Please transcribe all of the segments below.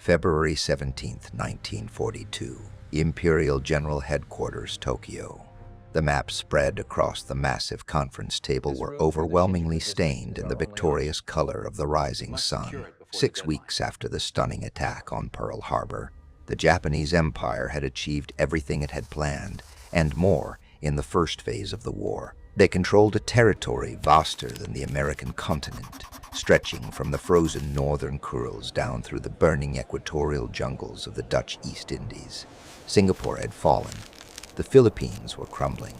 February 17th, 1942, Imperial General Headquarters, Tokyo. The maps spread across the massive conference table were overwhelmingly stained in the victorious color of the rising sun. 6 weeks after the stunning attack on Pearl Harbor, the Japanese Empire had achieved everything it had planned, and more, in the first phase of the war. They controlled a territory vaster than the American continent, stretching from the frozen northern Kurils down through the burning equatorial jungles of the Dutch East Indies. Singapore had fallen. The Philippines were crumbling.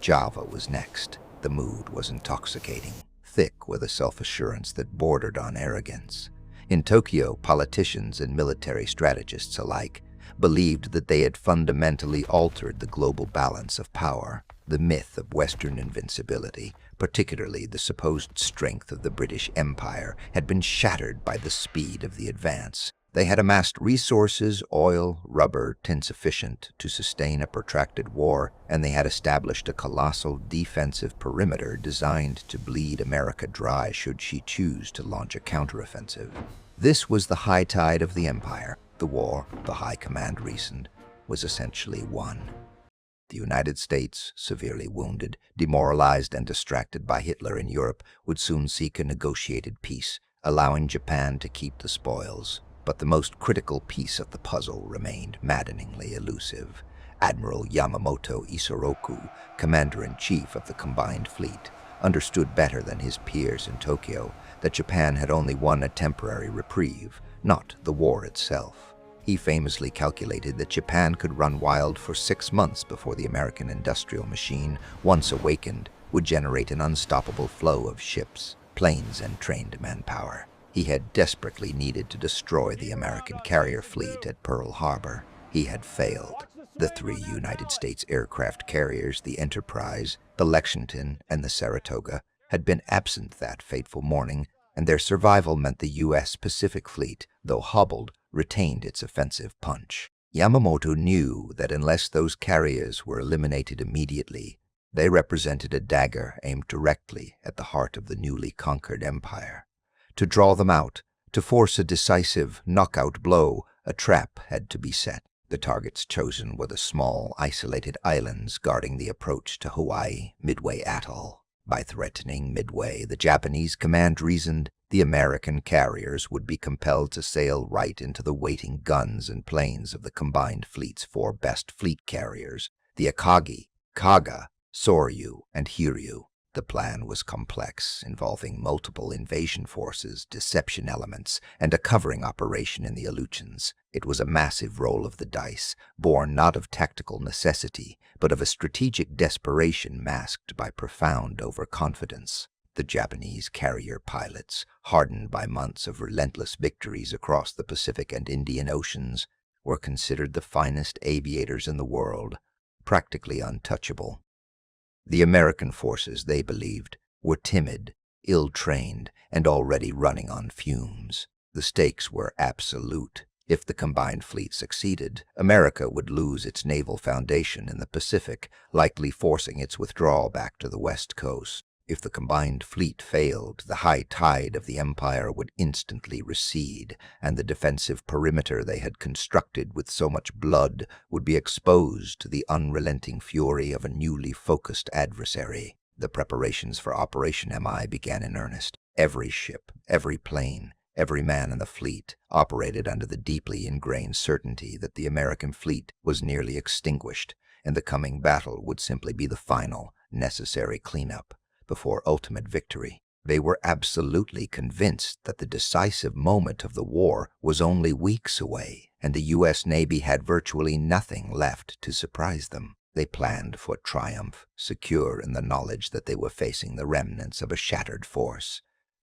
Java was next. The mood was intoxicating, thick with a self-assurance that bordered on arrogance. In Tokyo, politicians and military strategists alike believed that they had fundamentally altered the global balance of power. The myth of Western invincibility, particularly the supposed strength of the British Empire, had been shattered by the speed of the advance. They had amassed resources, oil, rubber, tin sufficient to sustain a protracted war, and they had established a colossal defensive perimeter designed to bleed America dry should she choose to launch a counteroffensive. This was the high tide of the empire. The war, the High Command reasoned, was essentially won. The United States, severely wounded, demoralized and distracted by Hitler in Europe, would soon seek a negotiated peace, allowing Japan to keep the spoils. But the most critical piece of the puzzle remained maddeningly elusive. Admiral Yamamoto Isoroku, commander-in-chief of the combined fleet, understood better than his peers in Tokyo that Japan had only won a temporary reprieve, not the war itself. He famously calculated that Japan could run wild for 6 months before the American industrial machine, once awakened, would generate an unstoppable flow of ships, planes, and trained manpower. He had desperately needed to destroy the American carrier fleet at Pearl Harbor. He had failed. The 3 United States aircraft carriers, the Enterprise, the Lexington, and the Saratoga, had been absent that fateful morning, and their survival meant the U.S. Pacific Fleet, though hobbled, retained its offensive punch. Yamamoto knew that unless those carriers were eliminated immediately, they represented a dagger aimed directly at the heart of the newly conquered empire. To draw them out, to force a decisive, knockout blow, a trap had to be set. The targets chosen were the small, isolated islands guarding the approach to Hawaii, Midway Atoll. By threatening Midway, the Japanese command reasoned, the American carriers would be compelled to sail right into the waiting guns and planes of the combined fleet's 4 best fleet carriers, the Akagi, Kaga, Soryu, and Hiryu. The plan was complex, involving multiple invasion forces, deception elements, and a covering operation in the Aleutians. It was a massive roll of the dice, born not of tactical necessity, but of a strategic desperation masked by profound overconfidence. The Japanese carrier pilots, hardened by months of relentless victories across the Pacific and Indian Oceans, were considered the finest aviators in the world, practically untouchable. The American forces, they believed, were timid, ill-trained, and already running on fumes. The stakes were absolute. If the combined fleet succeeded, America would lose its naval foundation in the Pacific, likely forcing its withdrawal back to the West Coast. If the combined fleet failed, the high tide of the empire would instantly recede, and the defensive perimeter they had constructed with so much blood would be exposed to the unrelenting fury of a newly focused adversary. The preparations for Operation MI began in earnest. Every ship, every plane, every man in the fleet operated under the deeply ingrained certainty that the American fleet was nearly extinguished, and the coming battle would simply be the final, necessary cleanup before ultimate victory. They were absolutely convinced that the decisive moment of the war was only weeks away, and the U.S. Navy had virtually nothing left to surprise them. They planned for triumph, secure in the knowledge that they were facing the remnants of a shattered force.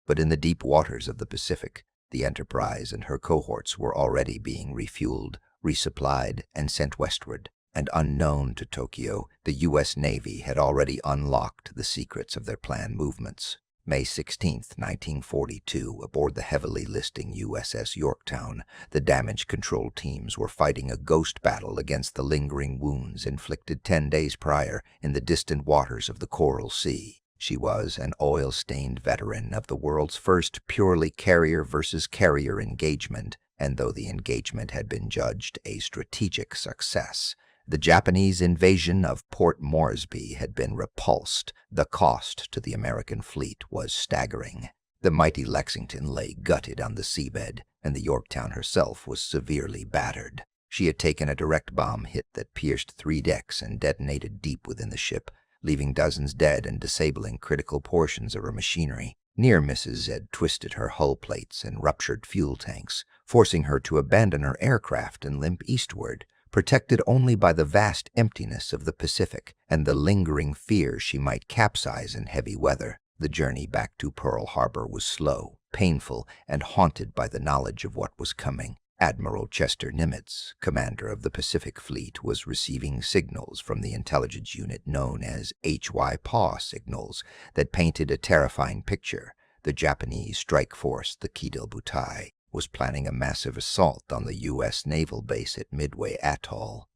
But in the deep waters of the Pacific, the Enterprise and her cohorts were already being refueled, resupplied, and sent westward. And unknown to Tokyo, the U.S. Navy had already unlocked the secrets of their planned movements. May 16, 1942, aboard the heavily listing USS Yorktown, the damage control teams were fighting a ghost battle against the lingering wounds inflicted 10 days prior in the distant waters of the Coral Sea. She was an oil-stained veteran of the world's first purely carrier versus carrier engagement, and though the engagement had been judged a strategic success, the Japanese invasion of Port Moresby had been repulsed. The cost to the American fleet was staggering. The mighty Lexington lay gutted on the seabed, and the Yorktown herself was severely battered. She had taken a direct bomb hit that pierced 3 decks and detonated deep within the ship, leaving dozens dead and disabling critical portions of her machinery. Near misses had twisted her hull plates and ruptured fuel tanks, forcing her to abandon her aircraft and limp eastward, protected only by the vast emptiness of the Pacific and the lingering fear she might capsize in heavy weather. The journey back to Pearl Harbor was slow, painful, and haunted by the knowledge of what was coming. Admiral Chester Nimitz, commander of the Pacific Fleet, was receiving signals from the intelligence unit known as HY-PAW signals that painted a terrifying picture. The Japanese strike force, the Kidil Butai, was planning a massive assault on the U.S. naval base at Midway Atoll.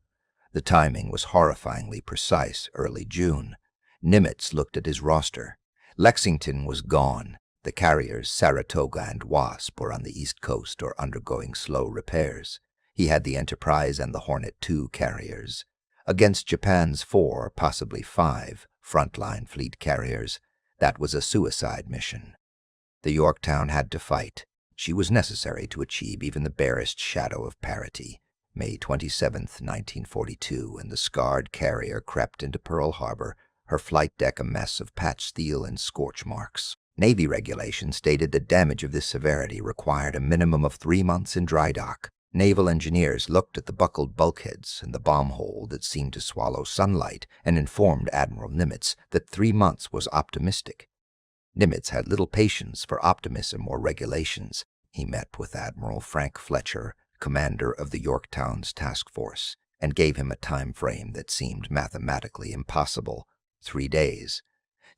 The timing was horrifyingly precise, early June. Nimitz looked at his roster. Lexington was gone. The carriers Saratoga and Wasp were on the East Coast or undergoing slow repairs. He had the Enterprise and the Hornet II carriers. Against Japan's 4, possibly 5, frontline fleet carriers, that was a suicide mission. The Yorktown had to fight. She was necessary to achieve even the barest shadow of parity. May 27, 1942, and the scarred carrier crept into Pearl Harbor, her flight deck a mess of patched steel and scorch marks. Navy regulations stated that damage of this severity required a minimum of 3 months in dry dock. Naval engineers looked at the buckled bulkheads and the bomb hole that seemed to swallow sunlight and informed Admiral Nimitz that 3 months was optimistic. Nimitz had little patience for optimism or regulations. He met with Admiral Frank Fletcher, commander of the Yorktown's task force, and gave him a time frame that seemed mathematically impossible. 3 days.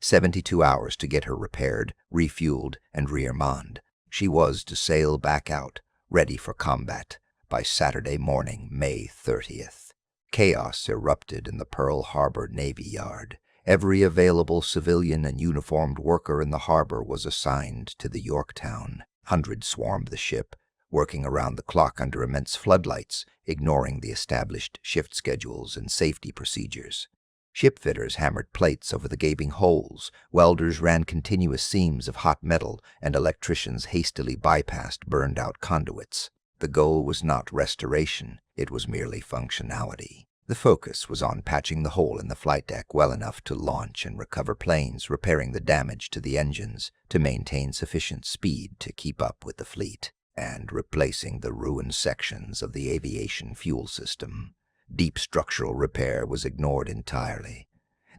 72 hours to get her repaired, refueled, and rearmamened. She was to sail back out, ready for combat, by Saturday morning, May 30th. Chaos erupted in the Pearl Harbor Navy Yard. Every available civilian and uniformed worker in the harbor was assigned to the Yorktown. Hundreds swarmed the ship, working around the clock under immense floodlights, ignoring the established shift schedules and safety procedures. Shipfitters hammered plates over the gaping holes, welders ran continuous seams of hot metal, and electricians hastily bypassed burned-out conduits. The goal was not restoration, it was merely functionality. The focus was on patching the hole in the flight deck well enough to launch and recover planes, repairing the damage to the engines to maintain sufficient speed to keep up with the fleet, and replacing the ruined sections of the aviation fuel system. Deep structural repair was ignored entirely.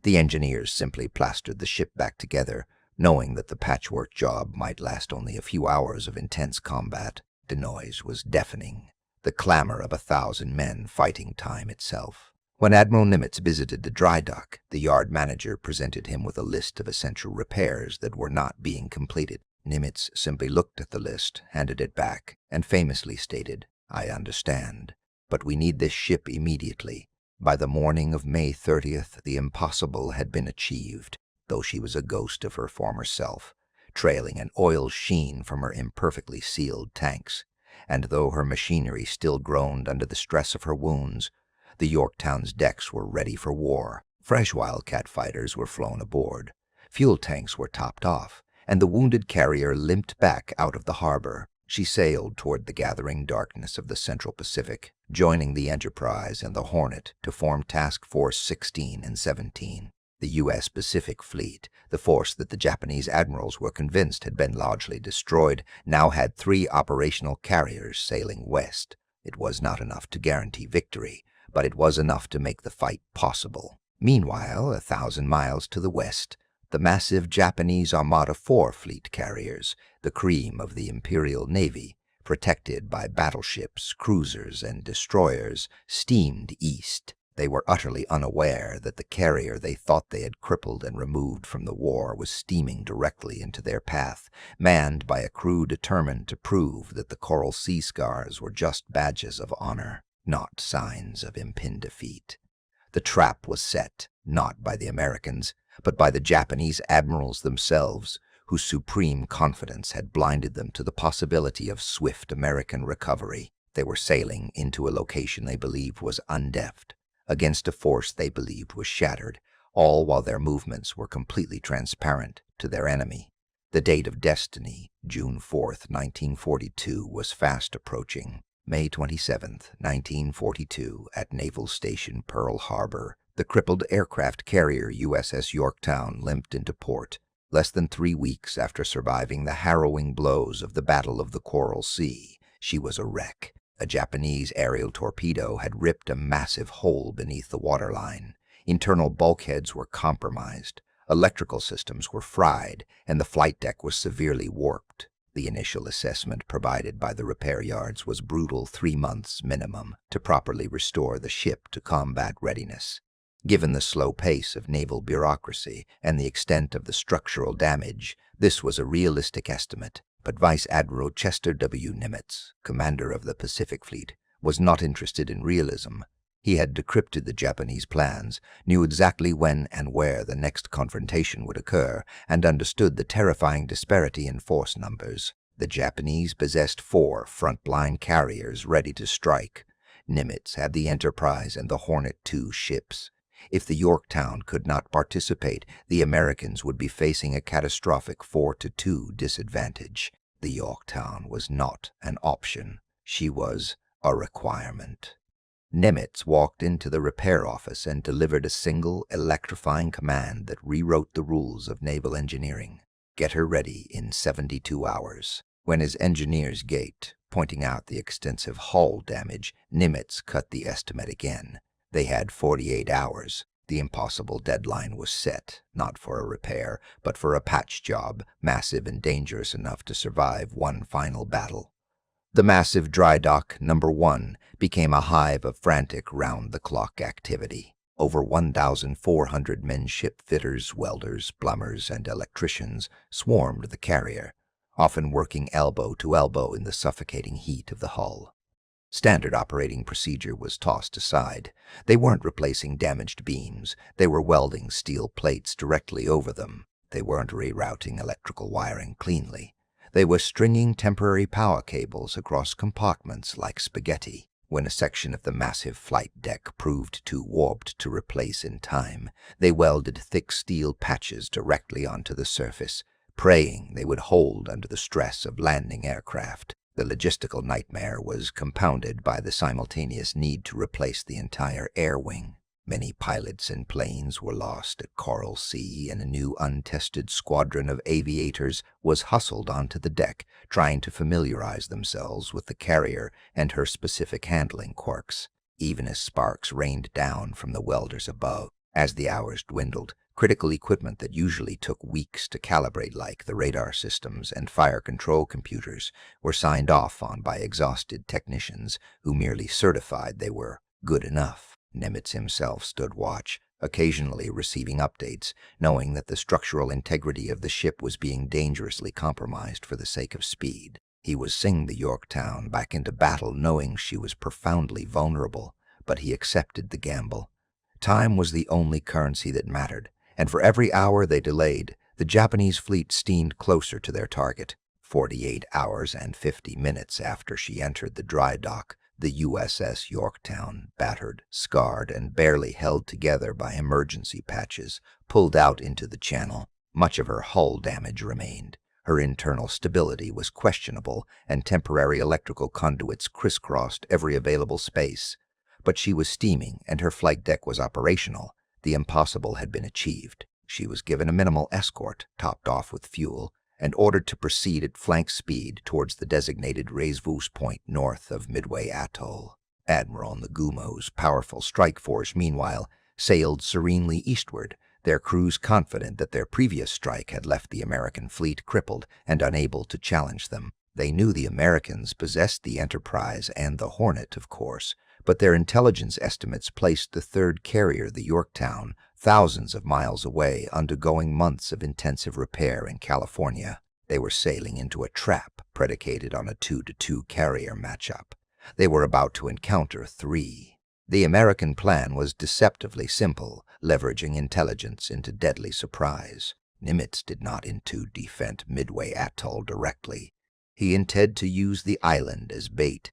The engineers simply plastered the ship back together, knowing that the patchwork job might last only a few hours of intense combat. The noise was deafening, the clamor of 1,000 men fighting time itself. When Admiral Nimitz visited the dry dock, the yard manager presented him with a list of essential repairs that were not being completed. Nimitz simply looked at the list, handed it back, and famously stated, "I understand. But we need this ship immediately." By the morning of May 30th, the impossible had been achieved, though she was a ghost of her former self, trailing an oil sheen from her imperfectly sealed tanks, and though her machinery still groaned under the stress of her wounds, the Yorktown's decks were ready for war. Fresh Wildcat fighters were flown aboard, fuel tanks were topped off, and the wounded carrier limped back out of the harbor. She sailed toward the gathering darkness of the Central Pacific, joining the Enterprise and the Hornet to form Task Force 16 and 17. The U.S. Pacific Fleet, the force that the Japanese admirals were convinced had been largely destroyed, now had 3 operational carriers sailing west. It was not enough to guarantee victory, but it was enough to make the fight possible. Meanwhile, 1,000 miles to the west, the massive Japanese Armada 4 fleet carriers, the cream of the Imperial Navy, protected by battleships, cruisers, and destroyers, steamed east. They were utterly unaware that the carrier they thought they had crippled and removed from the war was steaming directly into their path, manned by a crew determined to prove that the coral sea scars were just badges of honor, not signs of impending defeat. The trap was set, not by the Americans, but by the Japanese admirals themselves, whose supreme confidence had blinded them to the possibility of swift American recovery. They were sailing into a location they believed was undefed, against a force they believed was shattered, all while their movements were completely transparent to their enemy. The date of destiny, June 4th, 1942, was fast approaching. May 27th, 1942, at Naval Station Pearl Harbor, the crippled aircraft carrier USS Yorktown limped into port. Less than 3 weeks after surviving the harrowing blows of the Battle of the Coral Sea, she was a wreck. A Japanese aerial torpedo had ripped a massive hole beneath the waterline. Internal bulkheads were compromised. Electrical systems were fried, and the flight deck was severely warped. The initial assessment provided by the repair yards was brutal 3 months minimum to properly restore the ship to combat readiness. Given the slow pace of naval bureaucracy and the extent of the structural damage, this was a realistic estimate, but Vice Admiral Chester W. Nimitz, commander of the Pacific Fleet, was not interested in realism. He had decrypted the Japanese plans, knew exactly when and where the next confrontation would occur, and understood the terrifying disparity in force numbers. The Japanese possessed 4 frontline carriers ready to strike. Nimitz had the Enterprise and the Hornet II ships. If the Yorktown could not participate, the Americans would be facing a catastrophic 4-2 disadvantage. The Yorktown was not an option. She was a requirement. Nimitz walked into the repair office and delivered a single, electrifying command that rewrote the rules of naval engineering. Get her ready in 72 hours. When his engineers gaped, pointing out the extensive hull damage, Nimitz cut the estimate again. They had 48 hours. The impossible deadline was set, not for a repair, but for a patch job, massive and dangerous enough to survive one final battle. The massive dry dock number 1 became a hive of frantic round-the-clock activity. Over 1,400 men, ship fitters, welders, plumbers, and electricians swarmed the carrier, often working elbow to elbow in the suffocating heat of the hull. Standard operating procedure was tossed aside. They weren't replacing damaged beams. They were welding steel plates directly over them. They weren't rerouting electrical wiring cleanly. They were stringing temporary power cables across compartments like spaghetti. When a section of the massive flight deck proved too warped to replace in time, they welded thick steel patches directly onto the surface, praying they would hold under the stress of landing aircraft. The logistical nightmare was compounded by the simultaneous need to replace the entire air wing. Many pilots and planes were lost at Coral Sea, and a new untested squadron of aviators was hustled onto the deck, trying to familiarize themselves with the carrier and her specific handling quirks. Even as sparks rained down from the welders above, as the hours dwindled, critical equipment that usually took weeks to calibrate, like the radar systems and fire control computers, were signed off on by exhausted technicians who merely certified they were good enough. Nimitz himself stood watch, occasionally receiving updates, knowing that the structural integrity of the ship was being dangerously compromised for the sake of speed. He was sending the Yorktown back into battle knowing she was profoundly vulnerable, but he accepted the gamble. Time was the only currency that mattered, and for every hour they delayed, the Japanese fleet steamed closer to their target. 48 hours and 50 minutes after she entered the dry dock, the USS Yorktown, battered, scarred, and barely held together by emergency patches, pulled out into the channel. Much of her hull damage remained. Her internal stability was questionable, and temporary electrical conduits crisscrossed every available space. But she was steaming, and her flight deck was operational. The impossible had been achieved. She was given a minimal escort, topped off with fuel, and ordered to proceed at flank speed towards the designated rendezvous point north of Midway Atoll. Admiral Nagumo's powerful strike force, meanwhile, sailed serenely eastward, their crews confident that their previous strike had left the American fleet crippled and unable to challenge them. They knew the Americans possessed the Enterprise and the Hornet, of course, but their intelligence estimates placed the third carrier, the Yorktown, thousands of miles away, undergoing months of intensive repair in California. They were sailing into a trap predicated on a 2-2 carrier matchup. They were about to encounter 3. The American plan was deceptively simple, leveraging intelligence into deadly surprise. Nimitz did not intend to defend Midway Atoll directly. He intended to use the island as bait.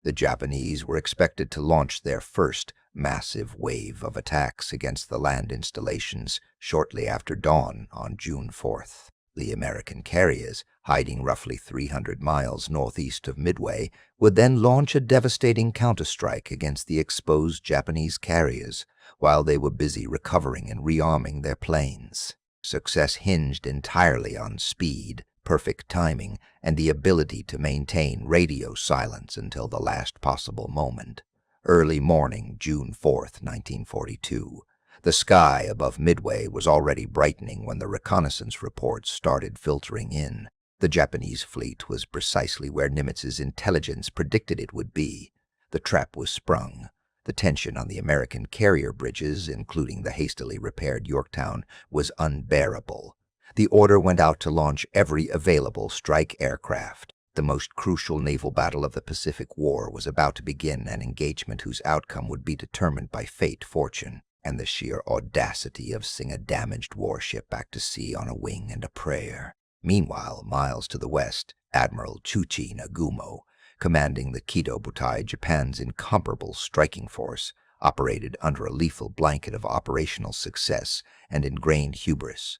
The Japanese were expected to launch their first massive wave of attacks against the land installations shortly after dawn on June 4th. The American carriers, hiding roughly 300 miles northeast of Midway, would then launch a devastating counterstrike against the exposed Japanese carriers while they were busy recovering and rearming their planes. Success hinged entirely on speed, perfect timing, and the ability to maintain radio silence until the last possible moment. Early morning, June 4th, 1942. The sky above Midway was already brightening when the reconnaissance reports started filtering in. The Japanese fleet was precisely where Nimitz's intelligence predicted it would be. The trap was sprung. The tension on the American carrier bridges, including the hastily repaired Yorktown, was unbearable. The order went out to launch every available strike aircraft. The most crucial naval battle of the Pacific War was about to begin, an engagement whose outcome would be determined by fate, fortune, and the sheer audacity of sending a damaged warship back to sea on a wing and a prayer. Meanwhile, miles to the west, Admiral Chuchi Nagumo, commanding the Kido Butai, Japan's incomparable striking force, operated under a lethal blanket of operational success and ingrained hubris.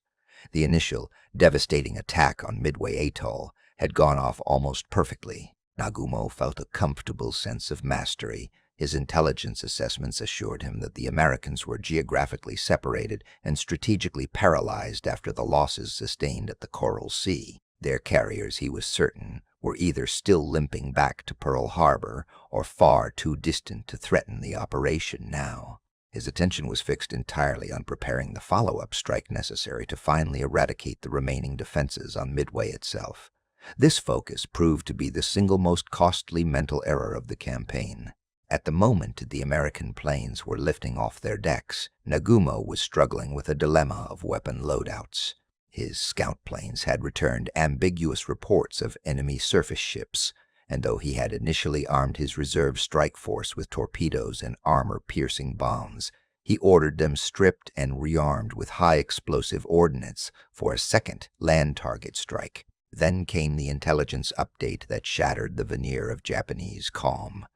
The initial, devastating attack on Midway Atoll had gone off almost perfectly. Nagumo felt a comfortable sense of mastery. His intelligence assessments assured him that the Americans were geographically separated and strategically paralyzed after the losses sustained at the Coral Sea. Their carriers, he was certain, were either still limping back to Pearl Harbor or far too distant to threaten the operation now. His attention was fixed entirely on preparing the follow-up strike necessary to finally eradicate the remaining defenses on Midway itself. This focus proved to be the single most costly mental error of the campaign. At the moment the American planes were lifting off their decks, Nagumo was struggling with a dilemma of weapon loadouts. His scout planes had returned ambiguous reports of enemy surface ships, and though he had initially armed his reserve strike force with torpedoes and armor-piercing bombs, he ordered them stripped and rearmed with high-explosive ordnance for a second land target strike. Then came the intelligence update that shattered the veneer of Japanese calm.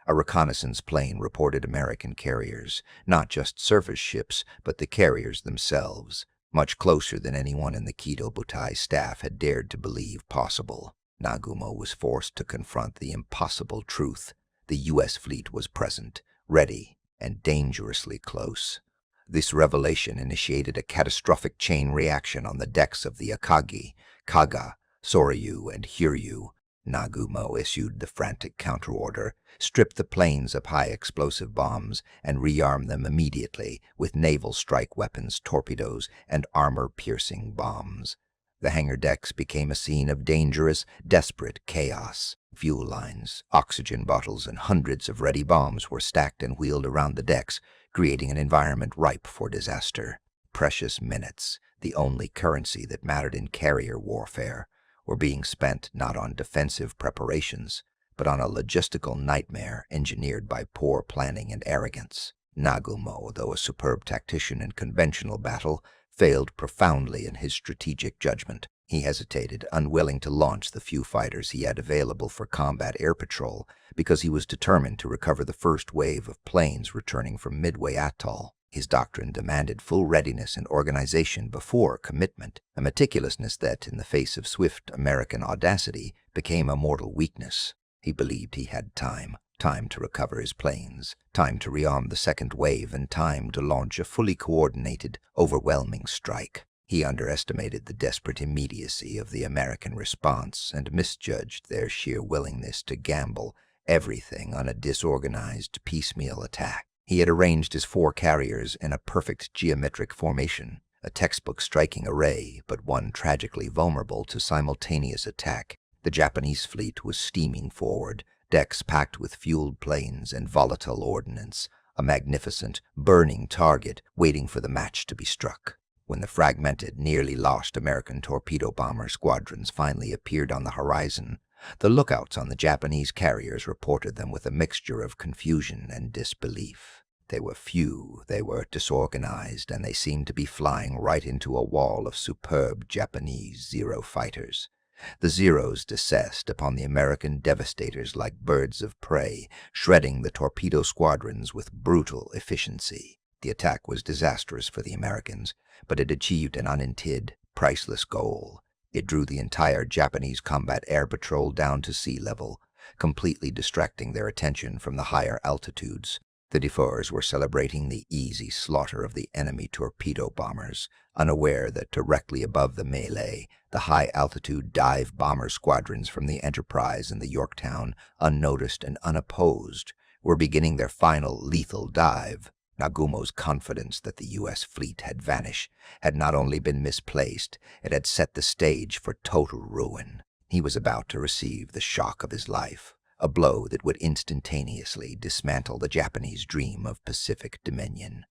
A reconnaissance plane reported American carriers, not just surface ships, but the carriers themselves, much closer than anyone in the Kido Butai staff had dared to believe possible. Nagumo was forced to confront the impossible truth. The U.S. fleet was present, ready, and dangerously close. This revelation initiated a catastrophic chain reaction on the decks of the Akagi, Kaga, Soryu, and Hiryu. Nagumo issued the frantic counterorder, strip the planes of high-explosive bombs, and rearm them immediately with naval strike weapons, torpedoes, and armor-piercing bombs. The hangar decks became a scene of dangerous, desperate chaos. Fuel lines, oxygen bottles, and hundreds of ready bombs were stacked and wheeled around the decks, creating an environment ripe for disaster. Precious minutes, the only currency that mattered in carrier warfare, were being spent not on defensive preparations, but on a logistical nightmare engineered by poor planning and arrogance. Nagumo, though a superb tactician in conventional battle, failed profoundly in his strategic judgment. He hesitated, unwilling to launch the few fighters he had available for combat air patrol, because he was determined to recover the first wave of planes returning from Midway Atoll. His doctrine demanded full readiness and organization before commitment, a meticulousness that, in the face of swift American audacity, became a mortal weakness. He believed he had time to recover his planes, time to rearm the second wave, and time to launch a fully coordinated, overwhelming strike. He underestimated the desperate immediacy of the American response and misjudged their sheer willingness to gamble everything on a disorganized, piecemeal attack. He had arranged his 4 carriers in a perfect geometric formation, a textbook striking array, but one tragically vulnerable to simultaneous attack. The Japanese fleet was steaming forward, decks packed with fueled planes and volatile ordnance, a magnificent, burning target waiting for the match to be struck. When the fragmented, nearly lost American torpedo bomber squadrons finally appeared on the horizon, the lookouts on the Japanese carriers reported them with a mixture of confusion and disbelief. They were few, they were disorganized, and they seemed to be flying right into a wall of superb Japanese Zero fighters. The Zeros descended upon the American devastators like birds of prey, shredding the torpedo squadrons with brutal efficiency. The attack was disastrous for the Americans, but it achieved an unintended, priceless goal. It drew the entire Japanese combat air patrol down to sea level, completely distracting their attention from the higher altitudes. The Decisives were celebrating the easy slaughter of the enemy torpedo bombers, unaware that directly above the melee, the high-altitude dive bomber squadrons from the Enterprise and the Yorktown, unnoticed and unopposed, were beginning their final lethal dive. Nagumo's confidence that the U.S. fleet had vanished had not only been misplaced, it had set the stage for total ruin. He was about to receive the shock of his life, a blow that would instantaneously dismantle the Japanese dream of Pacific dominion.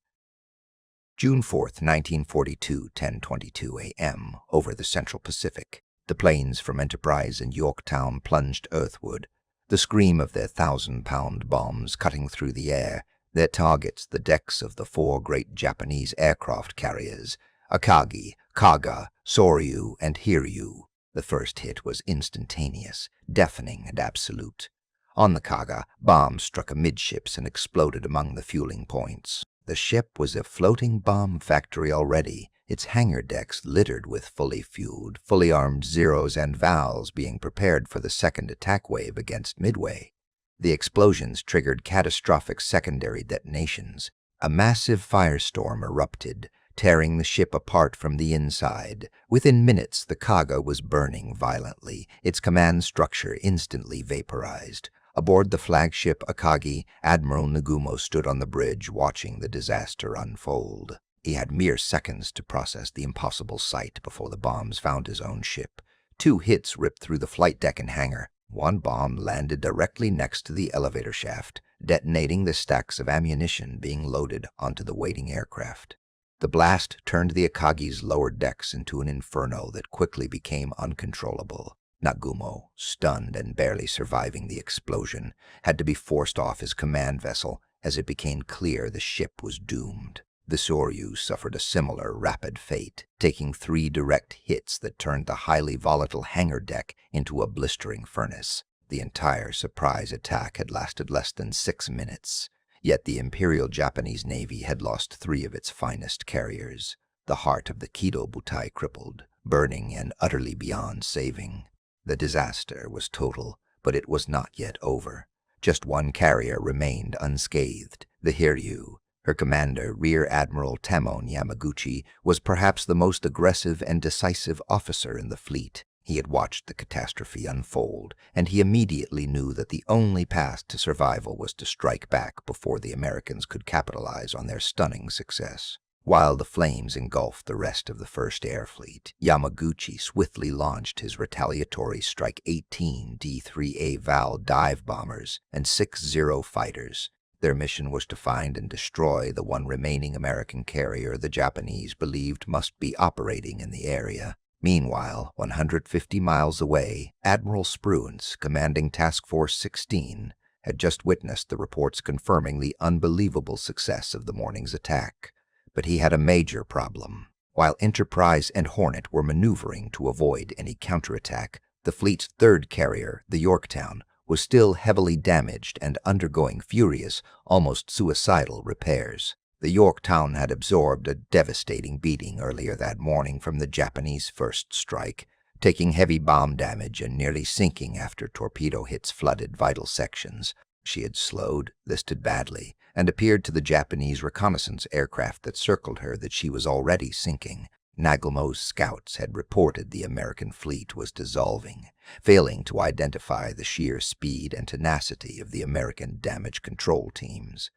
June 4th, 1942, 10:22 a.m., over the Central Pacific. The planes from Enterprise and Yorktown plunged earthward, the scream of their 1,000-pound bombs cutting through the air, their targets the decks of the four great Japanese aircraft carriers, Akagi, Kaga, Soryu, and Hiryu. The first hit was instantaneous, deafening, and absolute. On the Kaga, bombs struck amidships and exploded among the fueling points. The ship was a floating bomb factory already, its hangar decks littered with fully fueled, fully armed Zeros and Vals being prepared for the second attack wave against Midway. The explosions triggered catastrophic secondary detonations. A massive firestorm erupted, tearing the ship apart from the inside. Within minutes, the Kaga was burning violently, its command structure instantly vaporized. Aboard the flagship Akagi, Admiral Nagumo stood on the bridge watching the disaster unfold. He had mere seconds to process the impossible sight before the bombs found his own ship. 2 hits ripped through the flight deck and hangar. One bomb landed directly next to the elevator shaft, detonating the stacks of ammunition being loaded onto the waiting aircraft. The blast turned the Akagi's lower decks into an inferno that quickly became uncontrollable. Nagumo, stunned and barely surviving the explosion, had to be forced off his command vessel as it became clear the ship was doomed. The Soryu suffered a similar rapid fate, taking 3 direct hits that turned the highly volatile hangar deck into a blistering furnace. The entire surprise attack had lasted less than 6 minutes, yet the Imperial Japanese Navy had lost 3 of its finest carriers. The heart of the Kido Butai crippled, burning and utterly beyond saving. The disaster was total, but it was not yet over. Just one carrier remained unscathed, the Hiryu. Her commander, Rear Admiral Tamon Yamaguchi, was perhaps the most aggressive and decisive officer in the fleet. He had watched the catastrophe unfold, and he immediately knew that the only path to survival was to strike back before the Americans could capitalize on their stunning success. While the flames engulfed the rest of the First Air Fleet, Yamaguchi swiftly launched his retaliatory strike 18 D-3A Val dive bombers and 6 Zero fighters. Their mission was to find and destroy the one remaining American carrier the Japanese believed must be operating in the area. Meanwhile, 150 miles away, Admiral Spruance, commanding Task Force 16, had just witnessed the reports confirming the unbelievable success of the morning's attack. But he had a major problem. While Enterprise and Hornet were maneuvering to avoid any counterattack, the fleet's 3rd carrier, the Yorktown, was still heavily damaged and undergoing furious, almost suicidal repairs. The Yorktown had absorbed a devastating beating earlier that morning from the Japanese first strike, taking heavy bomb damage and nearly sinking after torpedo hits flooded vital sections. She had slowed, listed badly, and appeared to the Japanese reconnaissance aircraft that circled her that she was already sinking. Nagumo's scouts had reported the American fleet was dissolving, failing to identify the sheer speed and tenacity of the American damage control teams.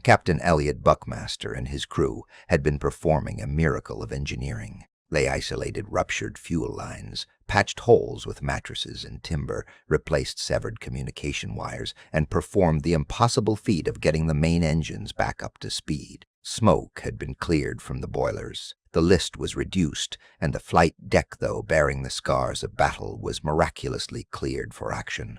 Captain Elliot Buckmaster and his crew had been performing a miracle of engineering. They isolated ruptured fuel lines, patched holes with mattresses and timber, replaced severed communication wires, and performed the impossible feat of getting the main engines back up to speed. Smoke had been cleared from the boilers. The list was reduced, and the flight deck, though bearing the scars of battle, was miraculously cleared for action.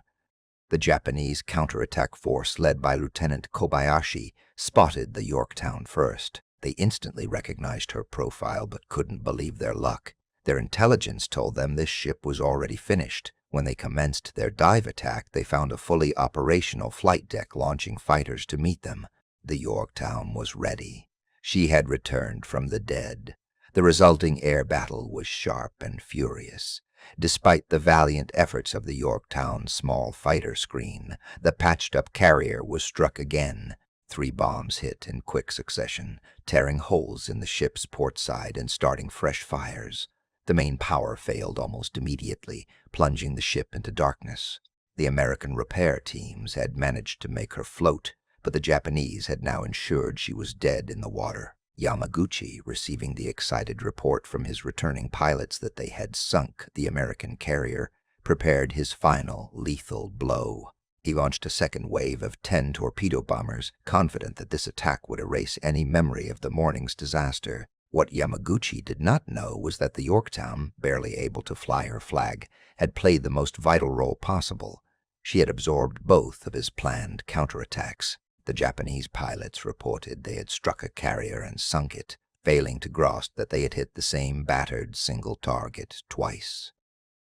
The Japanese counterattack force led by Lieutenant Kobayashi spotted the Yorktown first. They instantly recognized her profile but couldn't believe their luck. Their intelligence told them this ship was already finished. When they commenced their dive attack, they found a fully operational flight deck launching fighters to meet them. The Yorktown was ready. She had returned from the dead. The resulting air battle was sharp and furious. Despite the valiant efforts of the Yorktown's small fighter screen, the patched-up carrier was struck again. 3 bombs hit in quick succession, tearing holes in the ship's port side and starting fresh fires. The main power failed almost immediately, plunging the ship into darkness. The American repair teams had managed to make her float, but the Japanese had now ensured she was dead in the water. Yamaguchi, receiving the excited report from his returning pilots that they had sunk the American carrier, prepared his final lethal blow. He launched a second wave of 10 torpedo bombers, confident that this attack would erase any memory of the morning's disaster. What Yamaguchi did not know was that the Yorktown, barely able to fly her flag, had played the most vital role possible. She had absorbed both of his planned counterattacks. The Japanese pilots reported they had struck a carrier and sunk it, failing to grasp that they had hit the same battered single target twice.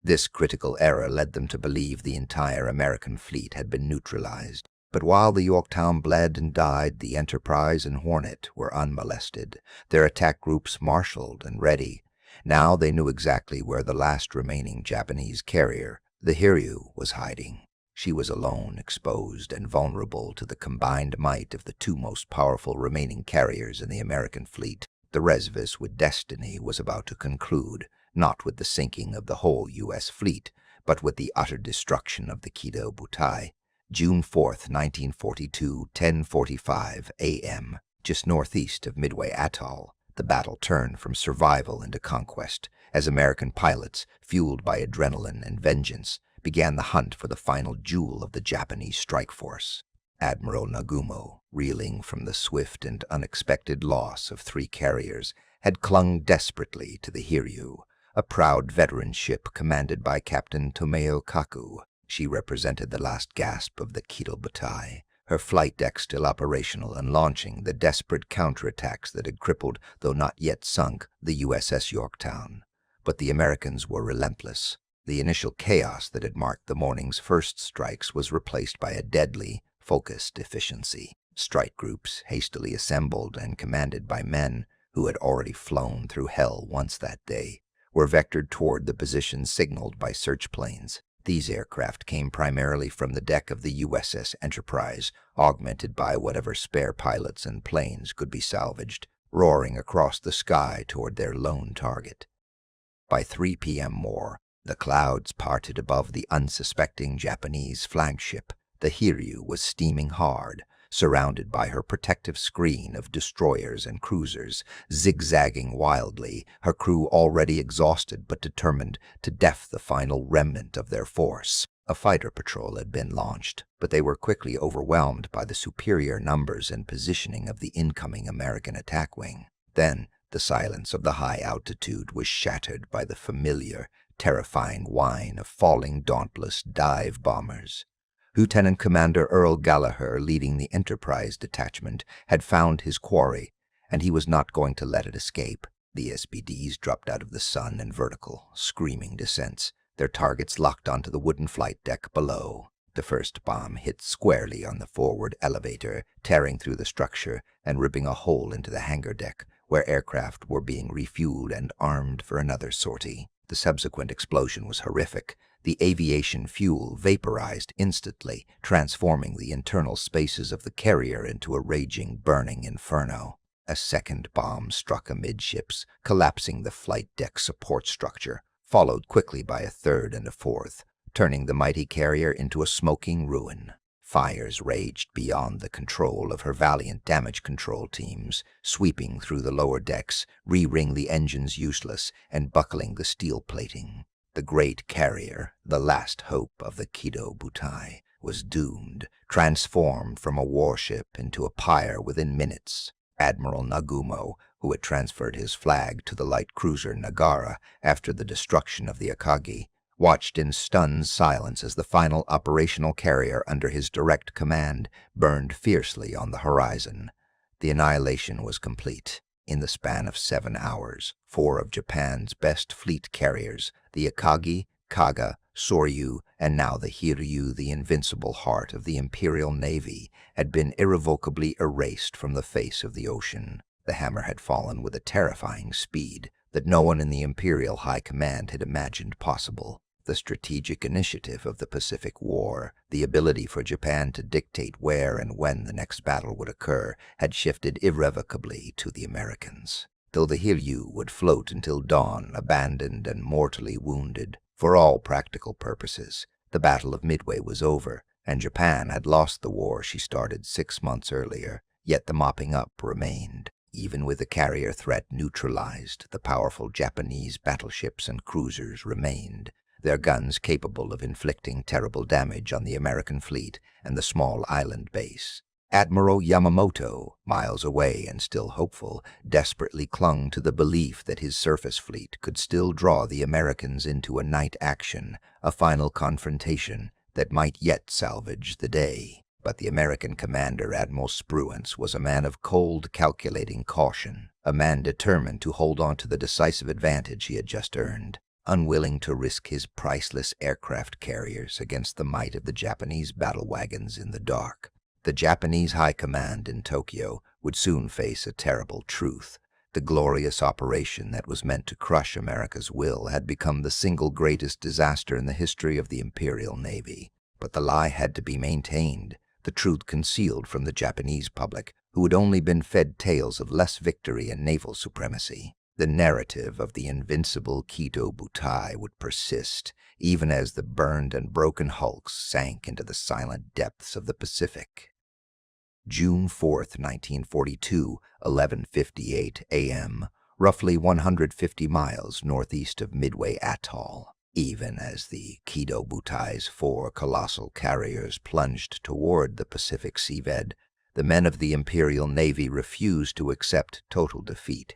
This critical error led them to believe the entire American fleet had been neutralized. But while the Yorktown bled and died, the Enterprise and Hornet were unmolested, their attack groups marshaled and ready. Now they knew exactly where the last remaining Japanese carrier, the Hiryu, was hiding. She was alone, exposed, and vulnerable to the combined might of the 2 most powerful remaining carriers in the American fleet. The reservice with destiny was about to conclude, not with the sinking of the whole U.S. fleet, but with the utter destruction of the Kido Butai. June 4th, 1942, 10:45 a.m., just northeast of Midway Atoll, the battle turned from survival into conquest, as American pilots, fueled by adrenaline and vengeance, began the hunt for the final jewel of the Japanese strike force. Admiral Nagumo, reeling from the swift and unexpected loss of 3 carriers, had clung desperately to the Hiryu, a proud veteran ship commanded by Captain Tomeo Kaku. She represented the last gasp of the Kido Butai, her flight deck still operational and launching the desperate counterattacks that had crippled, though not yet sunk, the USS Yorktown. But the Americans were relentless. The initial chaos that had marked the morning's first strikes was replaced by a deadly, focused efficiency. Strike groups, hastily assembled and commanded by men who had already flown through hell once that day, were vectored toward the positions signaled by search planes. These aircraft came primarily from the deck of the USS Enterprise, augmented by whatever spare pilots and planes could be salvaged, roaring across the sky toward their lone target. By 3 p.m. more, the clouds parted above the unsuspecting Japanese flagship. The Hiryu was steaming hard, surrounded by her protective screen of destroyers and cruisers, zigzagging wildly, her crew already exhausted but determined to def the final remnant of their force. A fighter patrol had been launched, but they were quickly overwhelmed by the superior numbers and positioning of the incoming American attack wing. Then, the silence of the high altitude was shattered by the familiar, terrifying whine of falling dauntless dive bombers. Lieutenant Commander Earl Gallagher, leading the Enterprise detachment, had found his quarry, and he was not going to let it escape. The SBDs dropped out of the sun in vertical, screaming descents, their targets locked onto the wooden flight deck below. The first bomb hit squarely on the forward elevator, tearing through the structure and ripping a hole into the hangar deck, where aircraft were being refueled and armed for another sortie. The subsequent explosion was horrific. The aviation fuel vaporized instantly, transforming the internal spaces of the carrier into a raging, burning inferno. A second bomb struck amidships, collapsing the flight deck support structure, followed quickly by a third and a fourth, turning the mighty carrier into a smoking ruin. Fires raged beyond the control of her valiant damage control teams, sweeping through the lower decks, re-ring the engines useless, and buckling the steel plating. The great carrier, the last hope of the Kido Butai, was doomed, transformed from a warship into a pyre within minutes. Admiral Nagumo, who had transferred his flag to the light cruiser Nagara after the destruction of the Akagi, watched in stunned silence as the final operational carrier under his direct command burned fiercely on the horizon. The annihilation was complete. In the span of 7 hours, 4 of Japan's best fleet carriers, the Akagi, Kaga, Soryu, and now the Hiryu, the invincible heart of the Imperial Navy, had been irrevocably erased from the face of the ocean. The hammer had fallen with a terrifying speed that no one in the Imperial High Command had imagined possible. The strategic initiative of the Pacific War, the ability for Japan to dictate where and when the next battle would occur, had shifted irrevocably to the Americans. Though the Hiryu would float until dawn, abandoned and mortally wounded, for all practical purposes, the Battle of Midway was over, and Japan had lost the war she started 6 months earlier, yet the mopping up remained. Even with the carrier threat neutralized, the powerful Japanese battleships and cruisers remained, their guns capable of inflicting terrible damage on the American fleet and the small island base. Admiral Yamamoto, miles away and still hopeful, desperately clung to the belief that his surface fleet could still draw the Americans into a night action, a final confrontation that might yet salvage the day. But the American commander, Admiral Spruance, was a man of cold, calculating caution, a man determined to hold on to the decisive advantage he had just earned, unwilling to risk his priceless aircraft carriers against the might of the Japanese battle wagons in the dark. The Japanese High Command in Tokyo would soon face a terrible truth. The glorious operation that was meant to crush America's will had become the single greatest disaster in the history of the Imperial Navy. But the lie had to be maintained, the truth concealed from the Japanese public, who had only been fed tales of less victory and naval supremacy. The narrative of the invincible Kido Butai would persist, even as the burned and broken hulks sank into the silent depths of the Pacific. June 4th, 1942, 11:58 a.m., roughly 150 miles northeast of Midway Atoll. Even as the Kido Butai's 4 colossal carriers plunged toward the Pacific seabed, the men of the Imperial Navy refused to accept total defeat.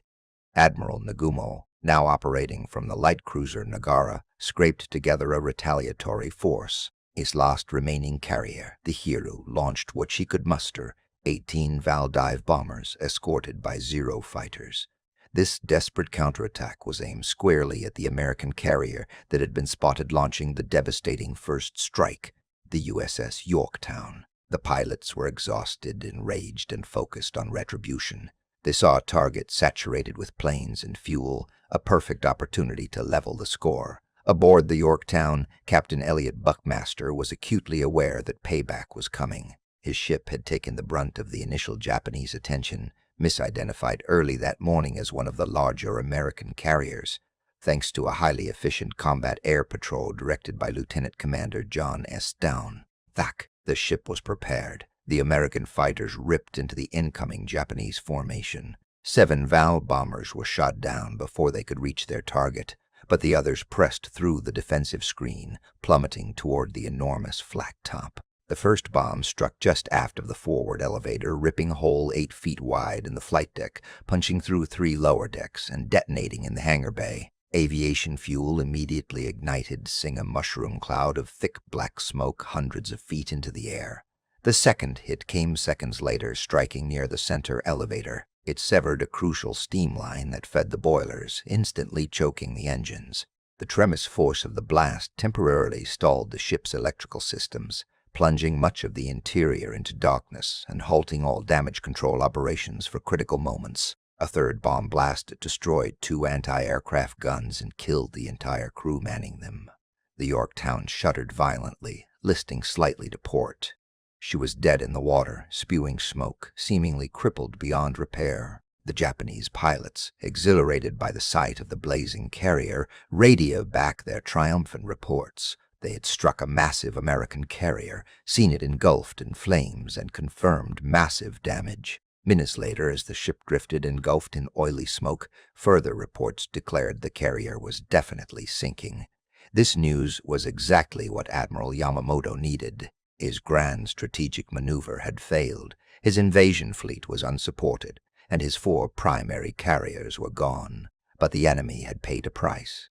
Admiral Nagumo, now operating from the light cruiser Nagara, scraped together a retaliatory force. His last remaining carrier, the Hiryu, launched what she could muster, 18 Val dive bombers escorted by 0 fighters. This desperate counterattack was aimed squarely at the American carrier that had been spotted launching the devastating first strike, the USS Yorktown. The pilots were exhausted, enraged, and focused on retribution. They saw a target saturated with planes and fuel, a perfect opportunity to level the score. Aboard the Yorktown, Captain Elliot Buckmaster was acutely aware that payback was coming. His ship had taken the brunt of the initial Japanese attention, misidentified early that morning as one of the larger American carriers. Thanks to a highly efficient combat air patrol directed by Lieutenant Commander John S. Down, the ship was prepared. The American fighters ripped into the incoming Japanese formation. 7 Val bombers were shot down before they could reach their target, but the others pressed through the defensive screen, plummeting toward the enormous flak top. The first bomb struck just aft of the forward elevator, ripping a hole 8 feet wide in the flight deck, punching through 3 lower decks, and detonating in the hangar bay. Aviation fuel immediately ignited, sending a mushroom cloud of thick black smoke hundreds of feet into the air. The second hit came seconds later, striking near the center elevator. It severed a crucial steam line that fed the boilers, instantly choking the engines. The tremendous force of the blast temporarily stalled the ship's electrical systems, plunging much of the interior into darkness and halting all damage control operations for critical moments. A third bomb blast destroyed 2 anti-aircraft guns and killed the entire crew manning them. The Yorktown shuddered violently, listing slightly to port. She was dead in the water, spewing smoke, seemingly crippled beyond repair. The Japanese pilots, exhilarated by the sight of the blazing carrier, radioed back their triumphant reports. They had struck a massive American carrier, seen it engulfed in flames, and confirmed massive damage. Minutes later, as the ship drifted engulfed in oily smoke, further reports declared the carrier was definitely sinking. This news was exactly what Admiral Yamamoto needed. His grand strategic maneuver had failed, his invasion fleet was unsupported, and his 4 primary carriers were gone. But the enemy had paid a price.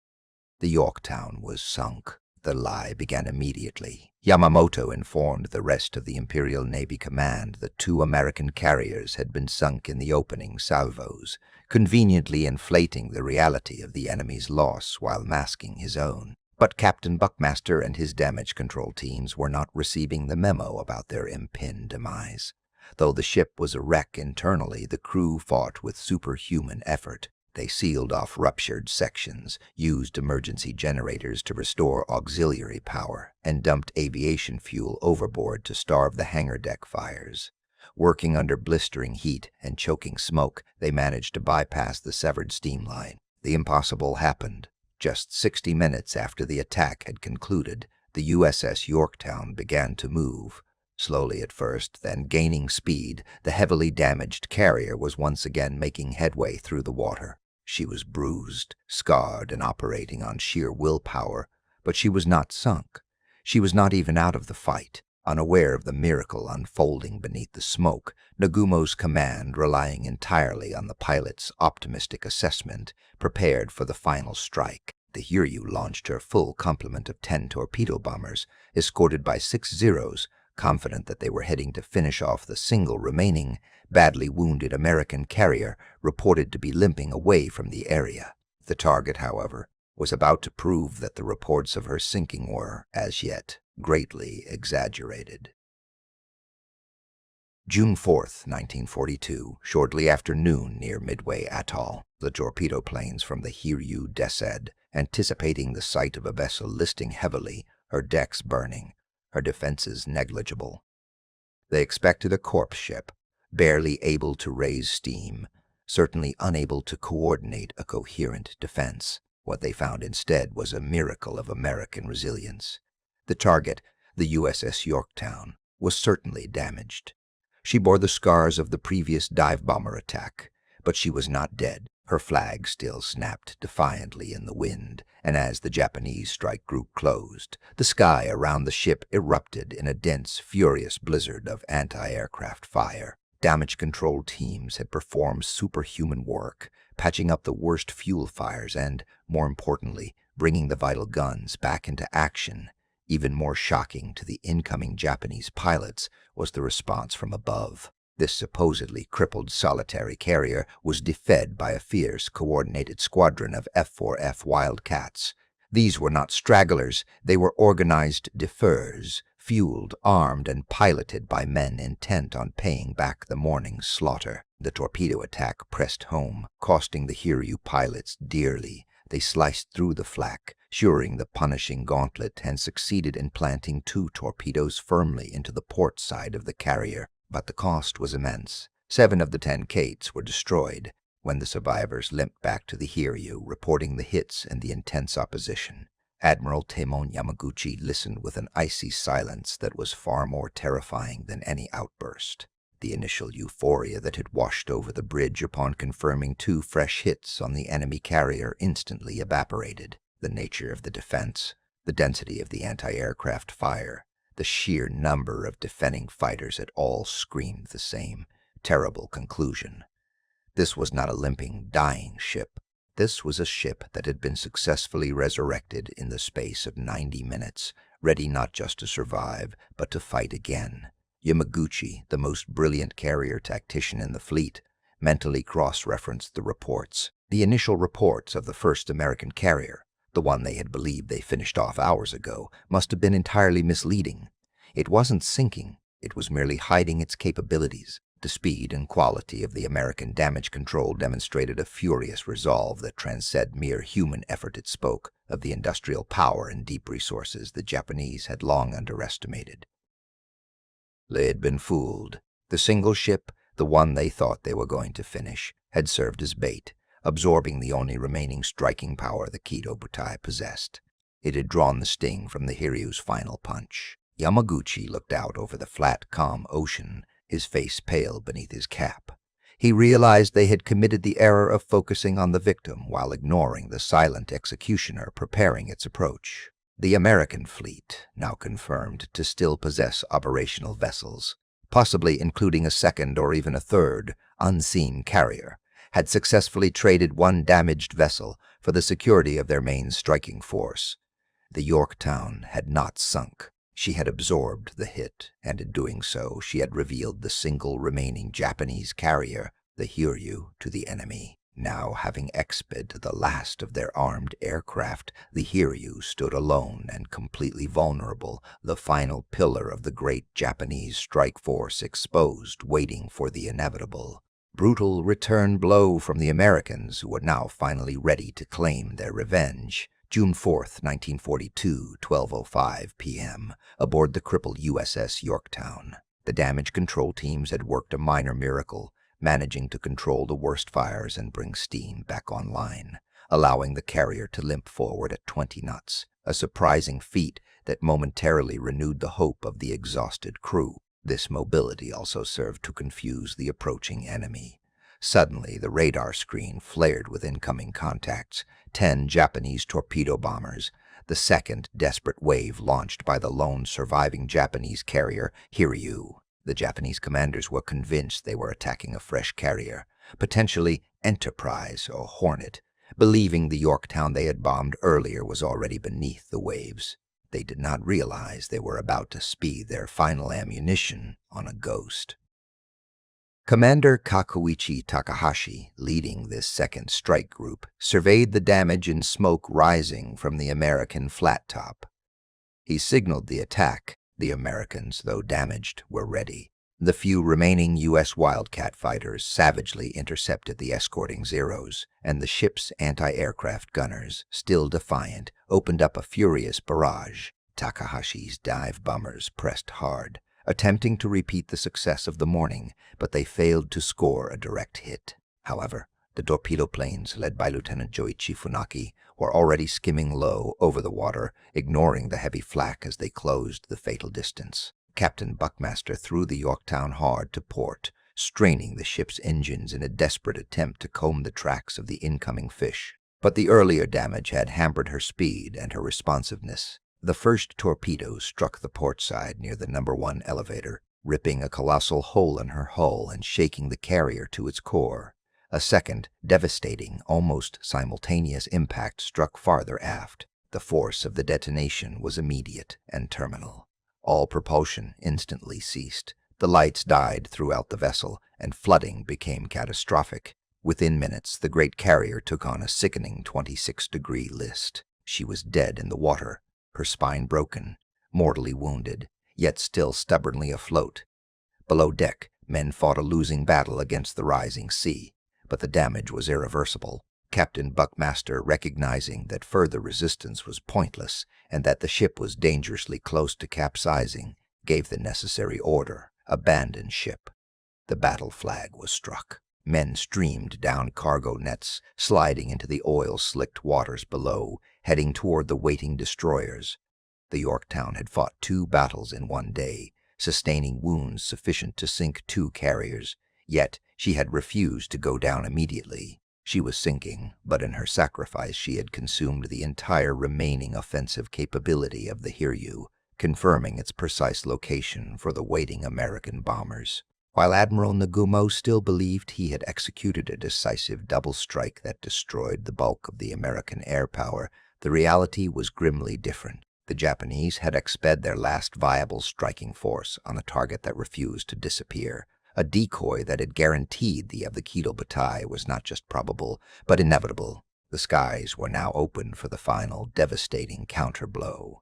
The Yorktown was sunk. The lie began immediately. Yamamoto informed the rest of the Imperial Navy Command that 2 American carriers had been sunk in the opening salvos, conveniently inflating the reality of the enemy's loss while masking his own. But Captain Buckmaster and his damage control teams were not receiving the memo about their impending demise. Though the ship was a wreck internally, the crew fought with superhuman effort. They sealed off ruptured sections, used emergency generators to restore auxiliary power, and dumped aviation fuel overboard to starve the hangar deck fires. Working under blistering heat and choking smoke, they managed to bypass the severed steam line. The impossible happened. Just 60 minutes after the attack had concluded, the USS Yorktown began to move. Slowly at first, then gaining speed, the heavily damaged carrier was once again making headway through the water. She was bruised, scarred, and operating on sheer willpower, but she was not sunk. She was not even out of the fight. Unaware of the miracle unfolding beneath the smoke, Nagumo's command, relying entirely on the pilot's optimistic assessment, prepared for the final strike. The Hiryu launched her full complement of 10 torpedo bombers, escorted by 6 Zeros, confident that they were heading to finish off the single remaining, badly wounded American carrier reported to be limping away from the area. The target, however, was about to prove that the reports of her sinking were, as yet, greatly exaggerated. June 4th, 1942, shortly after noon near Midway Atoll, the torpedo planes from the Hiryu descended, anticipating the sight of a vessel listing heavily, her decks burning, her defenses negligible. They expected a corpse ship, barely able to raise steam, certainly unable to coordinate a coherent defense. What they found instead was a miracle of American resilience. The target, the USS Yorktown, was certainly damaged. She bore the scars of the previous dive bomber attack, but she was not dead. Her flag still snapped defiantly in the wind, and as the Japanese strike group closed, the sky around the ship erupted in a dense, furious blizzard of anti-aircraft fire. Damage control teams had performed superhuman work, patching up the worst fuel fires and, more importantly, bringing the vital guns back into action. Even more shocking to the incoming Japanese pilots was the response from above. This supposedly crippled solitary carrier was defended by a fierce, coordinated squadron of F-4F Wildcats. These were not stragglers, they were organized deferrs, fueled, armed, and piloted by men intent on paying back the morning's slaughter. The torpedo attack pressed home, costing the Hiryu pilots dearly. They sliced through the flak, shearing the punishing gauntlet, and succeeded in planting 2 torpedoes firmly into the port side of the carrier. But the cost was immense. 7 of the 10 Kates were destroyed. When the survivors limped back to the Hiryu, reporting the hits and the intense opposition, Admiral Taemon Yamaguchi listened with an icy silence that was far more terrifying than any outburst. The initial euphoria that had washed over the bridge upon confirming 2 fresh hits on the enemy carrier instantly evaporated. The nature of the defense, the density of the anti-aircraft fire, the sheer number of defending fighters at all screamed the same terrible conclusion. This was not a limping, dying ship. This was a ship that had been successfully resurrected in the space of 90 minutes, ready not just to survive, but to fight again. Yamaguchi, the most brilliant carrier tactician in the fleet, mentally cross-referenced the reports. The initial reports of the first American carrier, the one they had believed they finished off hours ago, must have been entirely misleading. It wasn't sinking, it was merely hiding its capabilities. The speed and quality of the American damage control demonstrated a furious resolve that transcended mere human effort. It spoke of the industrial power and deep resources the Japanese had long underestimated. They had been fooled. The single ship, the one they thought they were going to finish, had served as bait, absorbing the only remaining striking power the Kido Butai possessed. It had drawn the sting from the Hiryu's final punch. Yamaguchi looked out over the flat, calm ocean, his face pale beneath his cap. He realized they had committed the error of focusing on the victim while ignoring the silent executioner preparing its approach. The American fleet, now confirmed to still possess operational vessels, possibly including a second or even a third, unseen carrier, had successfully traded one damaged vessel for the security of their main striking force. The Yorktown had not sunk. She had absorbed the hit, and in doing so, she had revealed the single remaining Japanese carrier, the Hiryu, to the enemy. Now, having exped the last of their armed aircraft, the Hiryu stood alone and completely vulnerable, the final pillar of the great Japanese strike force exposed, waiting for the inevitable. Brutal return blow from the Americans, who were now finally ready to claim their revenge. June 4th, 1942, 12:05 p.m., aboard the crippled USS Yorktown. The damage control teams had worked a minor miracle, managing to control the worst fires and bring steam back online, allowing the carrier to limp forward at 20 knots, a surprising feat that momentarily renewed the hope of the exhausted crew. This mobility also served to confuse the approaching enemy. Suddenly, the radar screen flared with incoming contacts, 10 Japanese torpedo bombers, the second desperate wave launched by the lone surviving Japanese carrier, Hiryu. The Japanese commanders were convinced they were attacking a fresh carrier, potentially Enterprise or Hornet, believing the Yorktown they had bombed earlier was already beneath the waves. They did not realize they were about to speed their final ammunition on a ghost. Commander Kakuichi Takahashi, leading this second strike group, surveyed the damage and smoke rising from the American flat top. He signaled the attack. The Americans, though damaged, were ready. The few remaining U.S. Wildcat fighters savagely intercepted the escorting Zeros, and the ship's anti-aircraft gunners, still defiant, opened up a furious barrage. Takahashi's dive bombers pressed hard, attempting to repeat the success of the morning, but they failed to score a direct hit. However, the torpedo planes, led by Lieutenant Joichi Funaki, were already skimming low over the water, ignoring the heavy flak as they closed the fatal distance. Captain Buckmaster threw the Yorktown hard to port, straining the ship's engines in a desperate attempt to comb the tracks of the incoming fish. But the earlier damage had hampered her speed and her responsiveness. The first torpedo struck the port side near the No. 1 elevator, ripping a colossal hole in her hull and shaking the carrier to its core. A second, devastating, almost simultaneous impact struck farther aft. The force of the detonation was immediate and terminal. All propulsion instantly ceased. The lights died throughout the vessel, and flooding became catastrophic. Within minutes, the great carrier took on a sickening 26-degree list. She was dead in the water, her spine broken, mortally wounded, yet still stubbornly afloat. Below deck, men fought a losing battle against the rising sea. But the damage was irreversible. Captain Buckmaster, recognizing that further resistance was pointless and that the ship was dangerously close to capsizing, gave the necessary order: abandon ship. The battle flag was struck. Men streamed down cargo nets, sliding into the oil-slicked waters below, heading toward the waiting destroyers. The Yorktown had fought 2 battles in one day, sustaining wounds sufficient to sink 2 carriers. Yet she had refused to go down immediately. She was sinking, but in her sacrifice she had consumed the entire remaining offensive capability of the Hiryu, confirming its precise location for the waiting American bombers. While Admiral Nagumo still believed he had executed a decisive double strike that destroyed the bulk of the American air power, the reality was grimly different. The Japanese had expended their last viable striking force on a target that refused to disappear. A decoy that had guaranteed the Kido Butai was not just probable, but inevitable. The skies were now open for the final, devastating counterblow.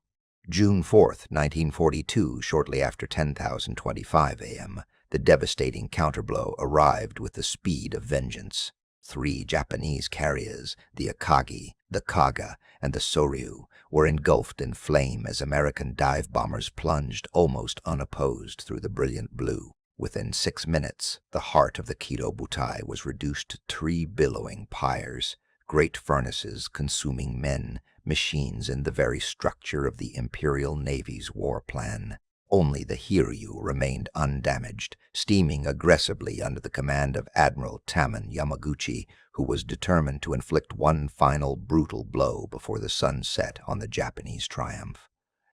June 4th, 1942, shortly after 10:25 a.m., the devastating counterblow arrived with the speed of vengeance. 3 Japanese carriers, the Akagi, the Kaga, and the Soryu, were engulfed in flame as American dive bombers plunged almost unopposed through the brilliant blue. Within 6 minutes, the heart of the Kido Butai was reduced to 3 billowing pyres, great furnaces consuming men, machines, and the very structure of the Imperial Navy's war plan. Only the Hiryu remained undamaged, steaming aggressively under the command of Admiral Taman Yamaguchi, who was determined to inflict one final brutal blow before the sun set on the Japanese triumph.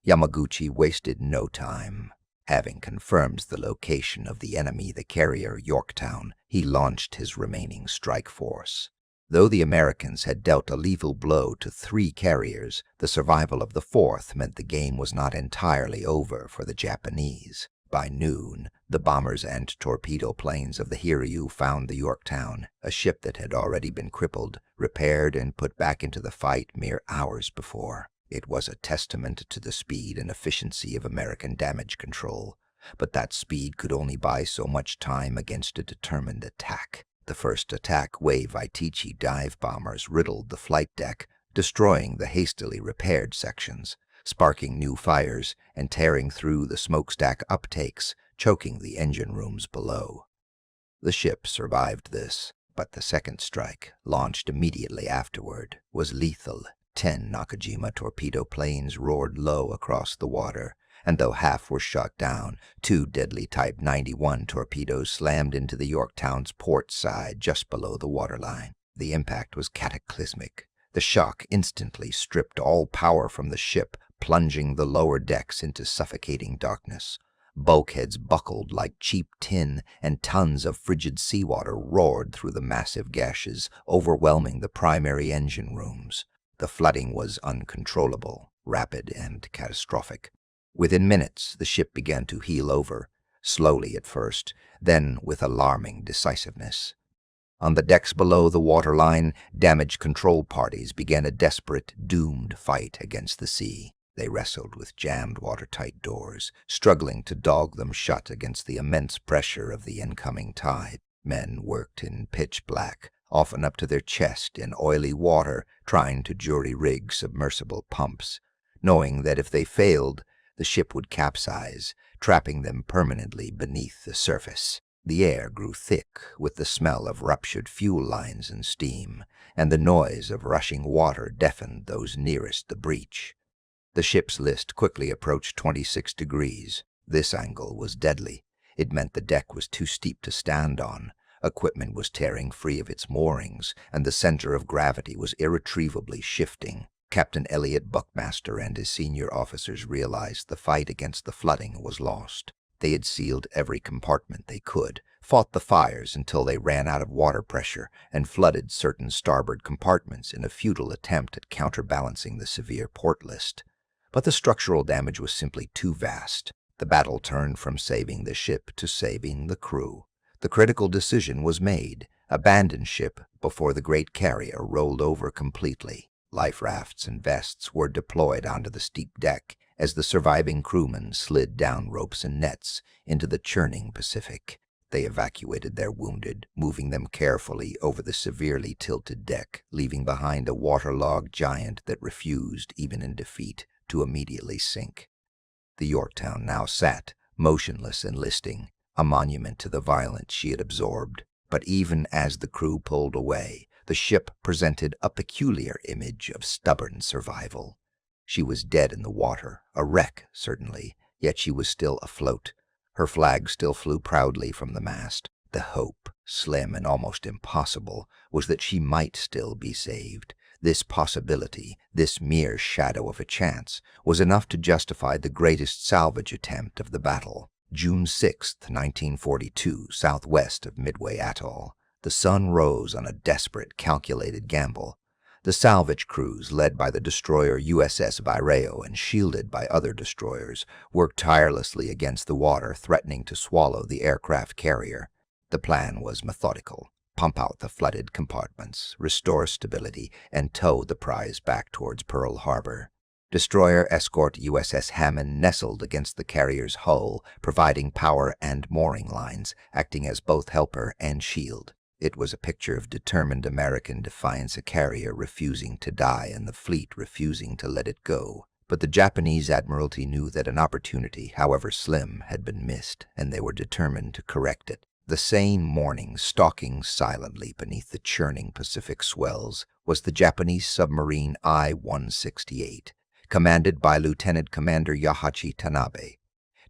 Yamaguchi wasted no time. Having confirmed the location of the enemy, the carrier Yorktown, he launched his remaining strike force. Though the Americans had dealt a lethal blow to 3 carriers, the survival of the 4th meant the game was not entirely over for the Japanese. By noon, the bombers and torpedo planes of the Hiryu found the Yorktown, a ship that had already been crippled, repaired, and put back into the fight mere hours before. It was a testament to the speed and efficiency of American damage control, but that speed could only buy so much time against a determined attack. The first attack wave Aitichi dive bombers riddled the flight deck, destroying the hastily repaired sections, sparking new fires and tearing through the smokestack uptakes, choking the engine rooms below. The ship survived this, but the second strike, launched immediately afterward, was lethal. 10 Nakajima torpedo planes roared low across the water, and though half were shot down, 2 deadly Type 91 torpedoes slammed into the Yorktown's port side just below the waterline. The impact was cataclysmic. The shock instantly stripped all power from the ship, plunging the lower decks into suffocating darkness. Bulkheads buckled like cheap tin, and tons of frigid seawater roared through the massive gashes, overwhelming the primary engine rooms. The flooding was uncontrollable, rapid, and catastrophic. Within minutes, the ship began to heel over, slowly at first, then with alarming decisiveness. On the decks below the waterline, damage control parties began a desperate, doomed fight against the sea. They wrestled with jammed watertight doors, struggling to dog them shut against the immense pressure of the incoming tide. Men worked in pitch black, often up to their chest in oily water, trying to jury-rig submersible pumps, knowing that if they failed, the ship would capsize, trapping them permanently beneath the surface. The air grew thick with the smell of ruptured fuel lines and steam, and the noise of rushing water deafened those nearest the breach. The ship's list quickly approached 26 degrees. This angle was deadly. It meant the deck was too steep to stand on. Equipment was tearing free of its moorings, and the center of gravity was irretrievably shifting. Captain Elliot Buckmaster and his senior officers realized the fight against the flooding was lost. They had sealed every compartment they could, fought the fires until they ran out of water pressure, and flooded certain starboard compartments in a futile attempt at counterbalancing the severe port list. But the structural damage was simply too vast. The battle turned from saving the ship to saving the crew. The critical decision was made: abandon ship before the great carrier rolled over completely. Life rafts and vests were deployed onto the steep deck as the surviving crewmen slid down ropes and nets into the churning Pacific. They evacuated their wounded, moving them carefully over the severely tilted deck, leaving behind a waterlogged giant that refused, even in defeat, to immediately sink. The Yorktown now sat, motionless and listing, a monument to the violence she had absorbed. But even as the crew pulled away, the ship presented a peculiar image of stubborn survival. She was dead in the water, a wreck, certainly, yet she was still afloat. Her flag still flew proudly from the mast. The hope, slim and almost impossible, was that she might still be saved. This possibility, this mere shadow of a chance, was enough to justify the greatest salvage attempt of the battle. June 6, 1942, southwest of Midway Atoll. The sun rose on a desperate, calculated gamble. The salvage crews, led by the destroyer USS Vireo and shielded by other destroyers, worked tirelessly against the water, threatening to swallow the aircraft carrier. The plan was methodical: pump out the flooded compartments, restore stability, and tow the prize back towards Pearl Harbor. Destroyer escort USS Hammond nestled against the carrier's hull, providing power and mooring lines, acting as both helper and shield. It was a picture of determined American defiance, a carrier refusing to die and the fleet refusing to let it go. But the Japanese Admiralty knew that an opportunity, however slim, had been missed, and they were determined to correct it. The same morning, stalking silently beneath the churning Pacific swells, was the Japanese submarine I-168, commanded by Lieutenant Commander Yahachi Tanabe.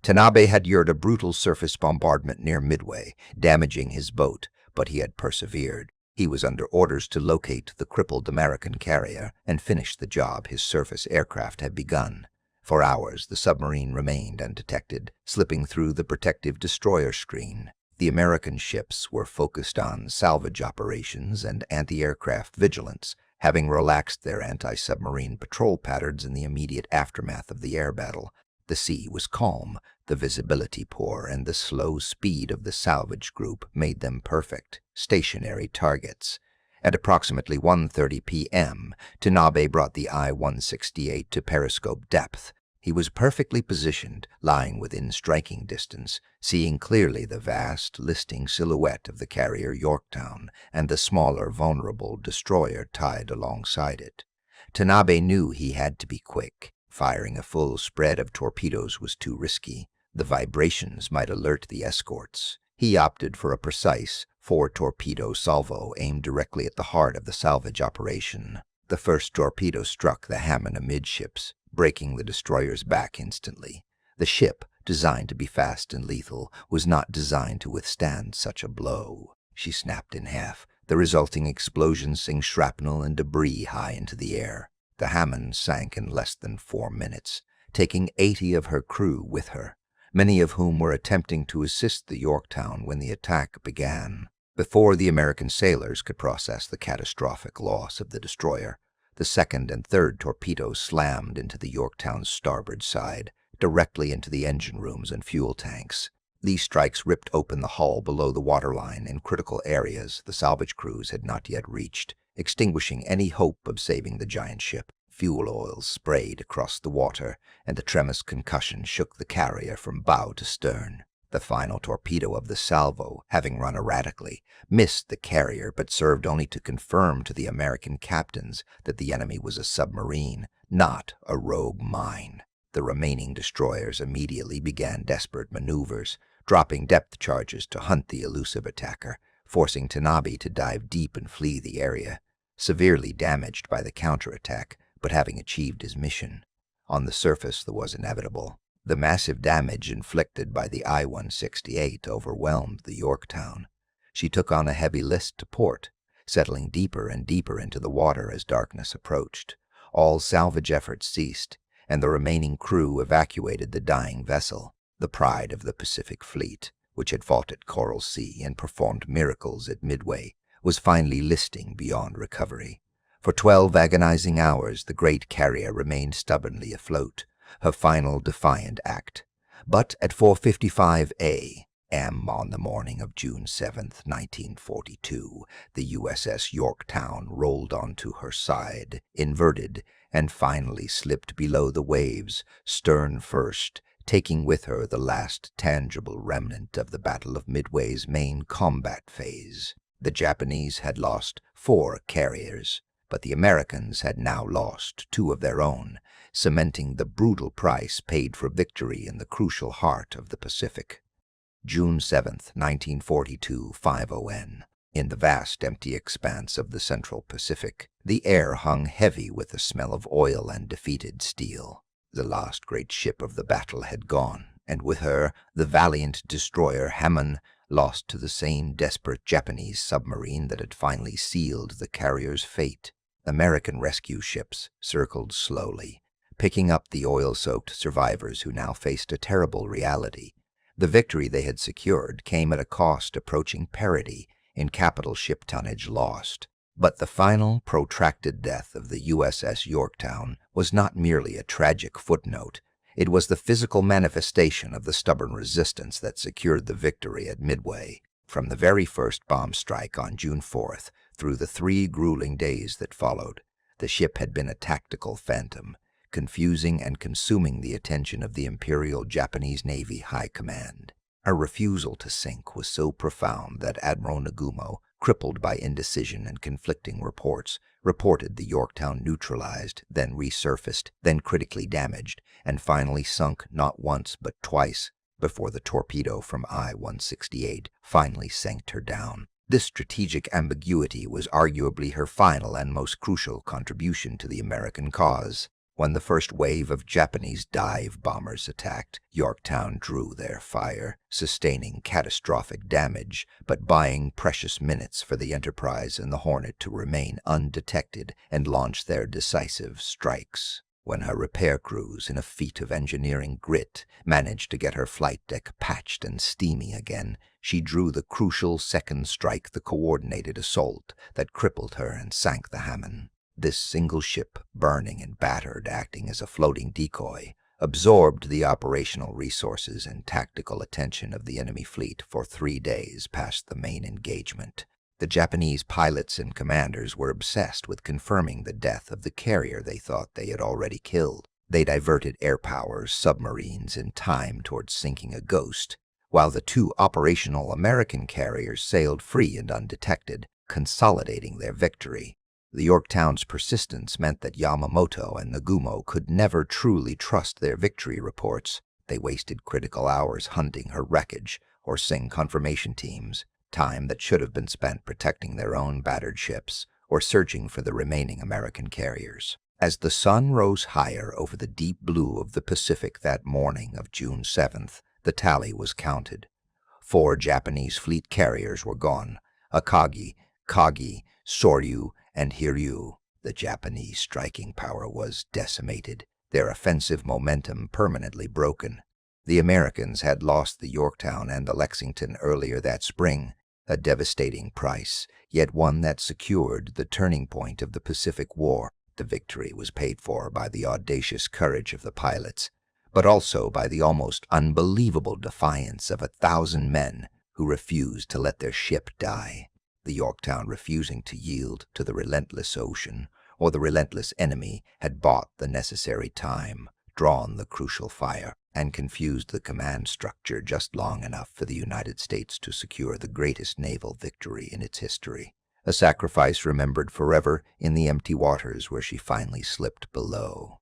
Tanabe had endured a brutal surface bombardment near Midway, damaging his boat, but he had persevered. He was under orders to locate the crippled American carrier and finish the job his surface aircraft had begun. For hours, the submarine remained undetected, slipping through the protective destroyer screen. The American ships were focused on salvage operations and anti-aircraft vigilance, having relaxed their anti-submarine patrol patterns in the immediate aftermath of the air battle. The sea was calm, the visibility poor, and the slow speed of the salvage group made them perfect, stationary targets. At approximately 1:30 p.m., Tanabe brought the I-168 to periscope depth. He was perfectly positioned, lying within striking distance, seeing clearly the vast, listing silhouette of the carrier Yorktown and the smaller, vulnerable destroyer tied alongside it. Tanabe knew he had to be quick. Firing a full spread of torpedoes was too risky. The vibrations might alert the escorts. He opted for a precise 4-torpedo salvo aimed directly at the heart of the salvage operation. The first torpedo struck the Hammond amidships, breaking the destroyer's back instantly. The ship, designed to be fast and lethal, was not designed to withstand such a blow. She snapped in half. The resulting explosion sent shrapnel and debris high into the air. The Hammond sank in less than 4 minutes, taking 80 of her crew with her, many of whom were attempting to assist the Yorktown when the attack began. Before the American sailors could process the catastrophic loss of the destroyer, the second and third torpedoes slammed into the Yorktown's starboard side, directly into the engine rooms and fuel tanks. These strikes ripped open the hull below the waterline in critical areas the salvage crews had not yet reached, extinguishing any hope of saving the giant ship. Fuel oils sprayed across the water, and the tremendous concussion shook the carrier from bow to stern. The final torpedo of the salvo, having run erratically, missed the carrier but served only to confirm to the American captains that the enemy was a submarine, not a rogue mine. The remaining destroyers immediately began desperate maneuvers, dropping depth charges to hunt the elusive attacker, forcing Tanabe to dive deep and flee the area. Severely damaged by the counterattack, but having achieved his mission. On the surface, there was inevitable. The massive damage inflicted by the I-168 overwhelmed the Yorktown. She took on a heavy list to port, settling deeper and deeper into the water as darkness approached. All salvage efforts ceased, and the remaining crew evacuated the dying vessel, the pride of the Pacific Fleet, which had fought at Coral Sea and performed miracles at Midway, was finally listing beyond recovery. For 12 agonizing hours, the great carrier remained stubbornly afloat, her final defiant act. But at 4:55 a.m. on the morning of June 7, 1942, the USS Yorktown rolled onto her side, inverted, and finally slipped below the waves, stern first, taking with her the last tangible remnant of the Battle of Midway's main combat phase. The Japanese had lost 4 carriers, but the Americans had now lost 2 of their own, cementing the brutal price paid for victory in the crucial heart of the Pacific. June 7, 1942, 5:00 n. In the vast empty expanse of the Central Pacific, the air hung heavy with the smell of oil and defeated steel. The last great ship of the battle had gone, and with her the valiant destroyer Hammond, lost to the same desperate Japanese submarine that had finally sealed the carrier's fate. American rescue ships circled slowly, picking up the oil-soaked survivors who now faced a terrible reality. The victory they had secured came at a cost approaching parity in capital ship tonnage lost. But the final, protracted death of the USS Yorktown was not merely a tragic footnote. It was the physical manifestation of the stubborn resistance that secured the victory at Midway. From the very first bomb strike on June 4th through the 3 grueling days that followed, the ship had been a tactical phantom, confusing and consuming the attention of the Imperial Japanese Navy High Command. Her refusal to sink was so profound that Admiral Nagumo, crippled by indecision and conflicting reports, reported the Yorktown neutralized, then resurfaced, then critically damaged, and finally sunk not once but twice before the torpedo from I-168 finally sank her down. This strategic ambiguity was arguably her final and most crucial contribution to the American cause. When the first wave of Japanese dive bombers attacked, Yorktown drew their fire, sustaining catastrophic damage, but buying precious minutes for the Enterprise and the Hornet to remain undetected and launch their decisive strikes. When her repair crews, in a feat of engineering grit, managed to get her flight deck patched and steamy again, she drew the crucial second strike, the coordinated assault that crippled her and sank the Hammond. This single ship, burning and battered, acting as a floating decoy, absorbed the operational resources and tactical attention of the enemy fleet for 3 days past the main engagement. The Japanese pilots and commanders were obsessed with confirming the death of the carrier they thought they had already killed. They diverted air power submarines in time towards sinking a Ghost, while the 2 operational American carriers sailed free and undetected, consolidating their victory. The Yorktown's persistence meant that Yamamoto and Nagumo could never truly trust their victory reports. They wasted critical hours hunting her wreckage or sing confirmation teams, time that should have been spent protecting their own battered ships or searching for the remaining American carriers. As the sun rose higher over the deep blue of the Pacific that morning of June 7th, the tally was counted. 4 Japanese fleet carriers were gone: Akagi, Kaga, Soryu, and Hiryu. The Japanese striking power was decimated, their offensive momentum permanently broken. The Americans had lost the Yorktown and the Lexington earlier that spring, a devastating price, yet one that secured the turning point of the Pacific War. The victory was paid for by the audacious courage of the pilots, but also by the almost unbelievable defiance of 1,000 men who refused to let their ship die. The Yorktown, refusing to yield to the relentless ocean or the relentless enemy, had bought the necessary time, drawn the crucial fire, and confused the command structure just long enough for the United States to secure the greatest naval victory in its history, a sacrifice remembered forever in the empty waters where she finally slipped below.